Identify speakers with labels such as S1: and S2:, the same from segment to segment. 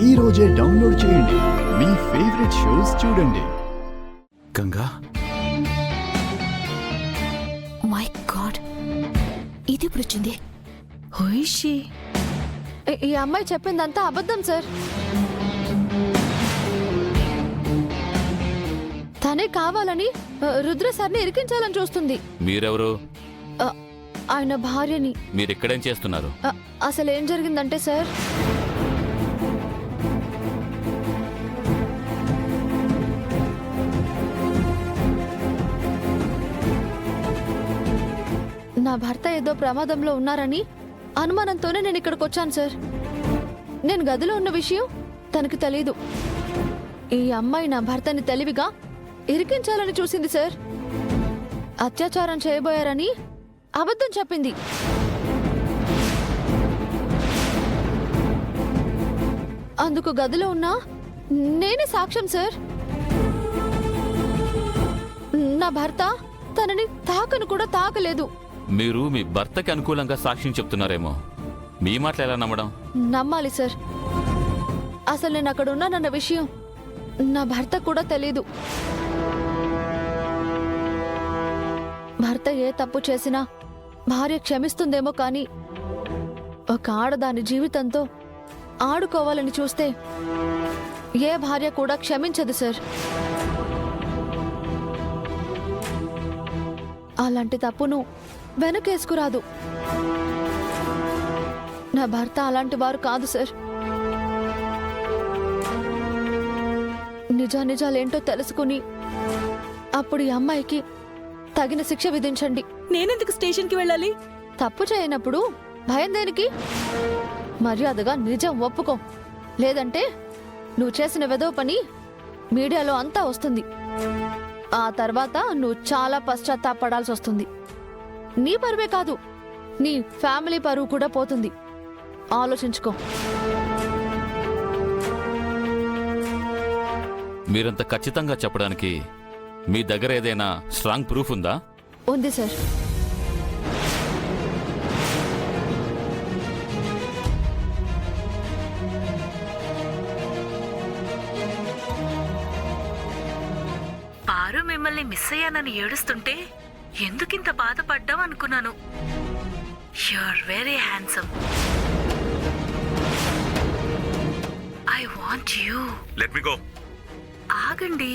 S1: ఈ రోజే డౌన్లోడ్ చేయండి. మీ ఫేవరెట్ షోస్ చూడండి.
S2: గంగా,
S3: మై గాడ్, ఇది ఇప్పుడు వచ్చింది. హోయిషి,
S4: ఈ అమ్మాయి చెప్పిందంతా అబద్ధం సార్. తనే కావాలని రుద్ర సార్ని ఇరికించాలని చూస్తుంది.
S5: మీరెవరు?
S4: ఆయన భార్యని.
S5: మీరిక్కడేం చేస్తున్నారు?
S4: అసలు ఏం జరిగిందంటే సార్, నా భర్త ఏదో ప్రమాదంలో ఉన్నారని అనుమానంతోనే నేను ఇక్కడికి వచ్చాను సార్. నేను గదిలో ఉన్న విషయం తనకు తెలీదు. ఈ అమ్మాయి నా భర్తని తెలివిగా ఇరికించాలని చూసింది సార్. అత్యాచారం చేయబోయారని అబద్ధం చెప్పింది. అందుకు గదిలో ఉన్నా నేనే సాక్ష్యం సార్. నా భర్త తనని తాకను కూడా తాకలేదు.
S5: మీరు మీ భర్తకి అనుకూలంగా సాక్ష్యం చెప్తున్నారేమో. మీ మాటలు ఎలా నమ్మడం?
S4: నమ్మాలి సార్. అసలు నేను అక్కడ ఉన్నానన్న విషయం నా భర్త కూడా తెలీదు. భర్త ఏ తప్పు చేసినా భార్య క్షమిస్తుందేమో కానీ ఒక ఆడదాని జీవితంతో ఆడుకోవాలని చూస్తే ఏ భార్య కూడా క్షమించదు సార్. అలాంటి తప్పును వెనకేసుకురాదు. నా భర్త అలాంటి వారు కాదు సార్. నిజానిజాలేంటో తెలుసుకుని అప్పుడు ఈ అమ్మాయికి తగిన శిక్ష విధించండి.
S3: నేనెందుకు స్టేషన్కి వెళ్ళాలి?
S4: తప్పు చేయనప్పుడు భయం దేనికి? మర్యాదగా నిజం ఒప్పుకో. లేదంటే నువ్వు చేసిన వెధవ పని మీడియాలో అంతా వస్తుంది. ఆ తర్వాత నువ్వు చాలా పశ్చాత్తాపడాల్సి వస్తుంది. నీ పరువే కాదు, నీ ఫ్యామిలీ పరువు కూడా పోతుంది. ఆలోచించుకో.
S5: మీరంత ఖచ్చితంగా చెప్పడానికి మీ దగ్గర ఏదైనా స్ట్రాంగ్ ప్రూఫ్ ఉందా?
S4: ఉంది సార్.
S6: పారు మిమ్మల్ని మిస్ అయ్యానని ఏడుస్తుంటే ఎందుకింత బాధపడ్డాం అనుకున్నాను. You're very handsome. I want you.
S2: Let me go.
S6: ఆగండి.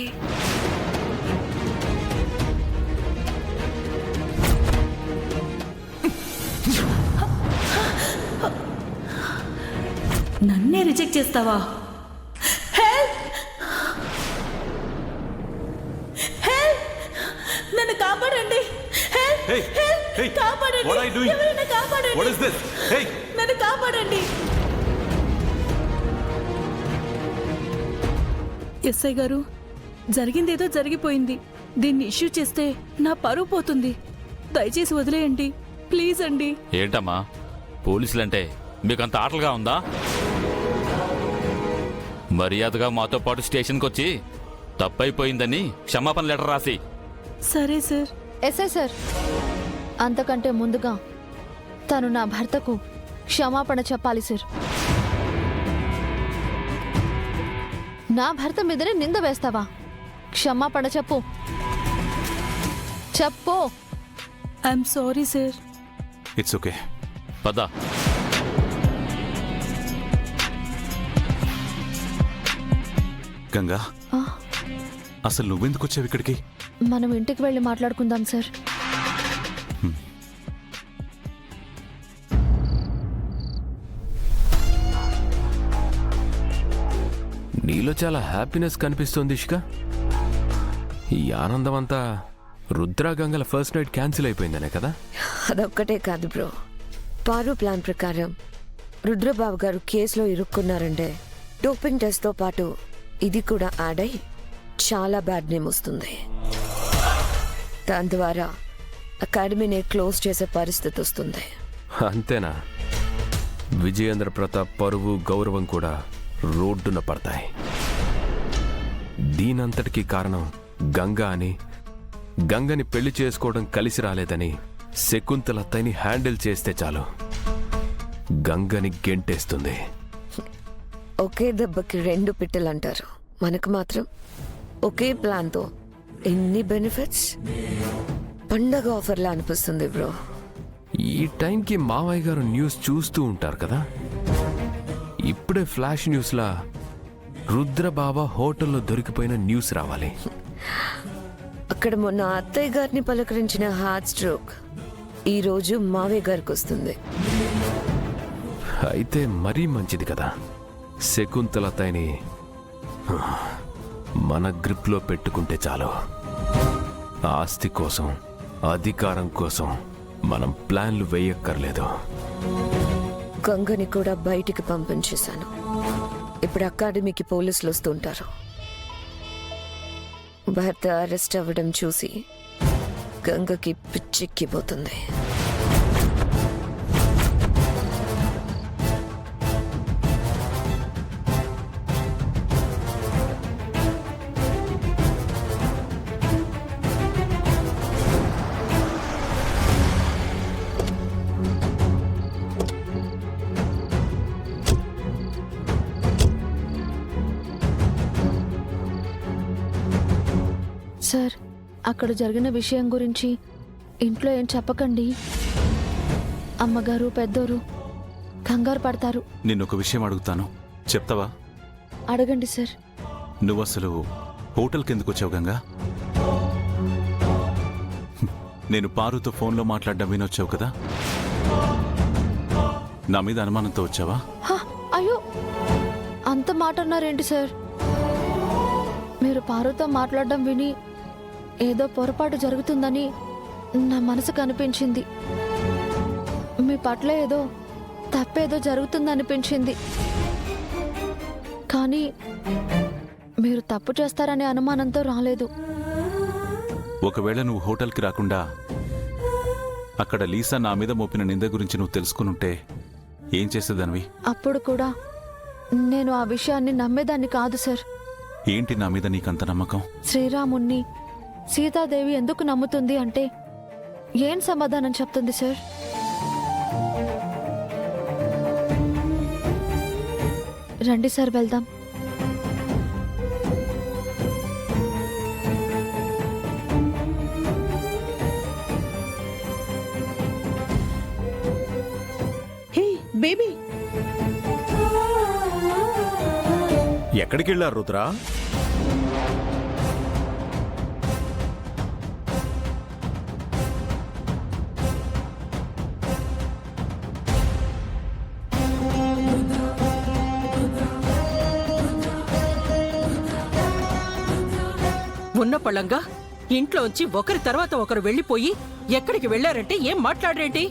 S3: నన్నే రిజెక్ట్ చేస్తావా? నన్ను కాపాడండి. కాపాడండి. ఎవరైనా కాపాడండి. నన్ను కాపాడండి. ఎస్ఐ గారు, జరిగిందేదో జరిగిపోయింది. దీన్ని ఇష్యూ చేస్తే నా పరువు పోతుంది. దయచేసి వదిలేయండి ప్లీజ్ అండి.
S5: ఏంటమ్మా, పోలీసులంటే మీకంత ఆటలుగా ఉందా? మర్యాదగా మాతో పాటు స్టేషన్కి వచ్చి తప్పైపోయిందని క్షమాపణ లెటర్ రాసి.
S3: సరే సార్.
S4: ఎస్ఐ సార్, అంతకంటే ముందుగా తను నా భర్తకు క్షమాపణ చెప్పాలి సార్. నా భర్త మీదనే నింద వేస్తావా? క్షమాపణ చెప్పు. చెప్పు.
S3: I'm sorry sir.
S2: It's okay.
S5: పద.
S2: గంగా, అసలు నువ్వెందుకు వచ్చావు ఇక్కడికి?
S4: మనం ఇంటికి వెళ్ళి మాట్లాడుకుందాం సార్.
S7: నీలో చాలా హ్యాపీనెస్ కనిపిస్తోంది ఇష్క. ఈ ఆనందం అంతా రుద్ర గంగల ఫస్ట్ నైట్ క్యాన్సిల్ అయిపోయిందనే కదా?
S8: అదొక్కటే కాదు బ్రో. పారు ప్లాన్ ప్రకారం రుద్రబాబు గారు కేసులో ఇరుక్కున్నారంటే డోపింగ్ టెస్ట్తో పాటు ఇది కూడా యాడ్ అయి చాలా బ్యాడ్ నేమ్ వస్తుంది. దాని ద్వారా అకాడమీని క్లోజ్ చేసే పరిస్థితి వస్తుంది.
S7: అంతేనా? విజయేంద్ర ప్రతాప్ పరువు గౌరవం కూడా రోడ్డున పడతాయి. దీనంతటికీ కారణం గంగా అని, గంగని పెళ్లి చేసుకోవడం కలిసి రాలేదని శకుంతలత్తని హ్యాండిల్ చేస్తే చాలు, గంగని గెంటేస్తుంది.
S8: ఒకే దెబ్బకి 2 పిట్టలు అంటారు. మనకు మాత్రం ఒకే ప్లాన్తో ఎన్ని బెనిఫిట్స్. పండగ ఆఫర్లా అనిపిస్తుంది బ్రో.
S7: ఈ టైంకి మావయ్య గారు న్యూస్ చూస్తూ ఉంటారు కదా. ఇప్పుడే ఫ్లాష్ న్యూస్లా రుద్రబాబా హోటల్లో దొరికిపోయిన న్యూస్ రావాలి.
S8: అక్కడ మొన్న అత్తయ్య గారిని పలకరించిన హార్ట్ స్ట్రోక్ ఈరోజు మావయ్య గారికి వస్తుంది.
S7: అయితే మరీ మంచిది కదా. శకుంతలతని మన గ్రిప్లో పెట్టుకుంటే చాలు. ఆస్తి కోసం, అధికారం కోసం మనం ప్లాన్లు వేయక్కర్లేదు.
S8: గంగని కూడా బయటికి పంపించేశాను. ఇప్పుడు అకాడమీకి పోలీసులు వస్తుంటారు. భర్త అరెస్ట్ అవ్వడం చూసి గంగకి పిచ్చెక్కిపోతుంది.
S4: సార్, అక్కడ జరిగిన విషయం గురించి ఇంట్లో ఏం చెప్పకండి. అమ్మగారు పెద్దోరు కంగారు పడతారు.
S2: నిన్నొక విషయం అడుగుతాను, చెప్తావా?
S4: అడగండి సార్.
S2: నువ్వు అసలు హోటల్కి ఎందుకు వచ్చావు గంగా? నేను పారుతో ఫోన్లో మాట్లాడడం వినొచ్చావు కదా. నా మీద అనుమానంతో వచ్చావా?
S4: హ, అయ్యో, అంత మాట అన్నారేంటి సార్? మీరు పారుతో మాట్లాడడం విని ఏదో పొరపాటు జరుగుతుందని నా మనసుకు అనిపించింది. మీ పట్ల ఏదో తప్పేదో జరుగుతుందనిపించింది. కానీ మీరు తప్పు చేస్తారనే అనుమానంతో రాలేదు.
S2: ఒకవేళ నువ్వు హోటల్కి రాకుండా అక్కడ లీసా నా మీద మోపిన నింద గురించి నువ్వు తెలుసుకునుంటే ఏం చేసేదానివి?
S4: అప్పుడు కూడా నేను ఆ విషయాన్ని నమ్మేదాన్ని కాదు సార్.
S2: ఏంటి నా మీద నీకంత నమ్మకం?
S4: శ్రీరాముణ్ణి సీతాదేవి ఎందుకు నమ్ముతుంది అంటే ఏం సమాధానం చెప్తుంది సార్? రండి సార్, వెళ్దాం.
S3: హే బేబీ,
S1: ఎక్కడికి వెళ్ళారు రుద్రా?
S9: ఉన్న పళ్ళంగా ఇంట్లోంచి ఒకరి తర్వాత ఒకరు వెళ్ళిపోయి ఎక్కడికి వెళ్ళారంటే ఏం మాట్లాడరేంటి?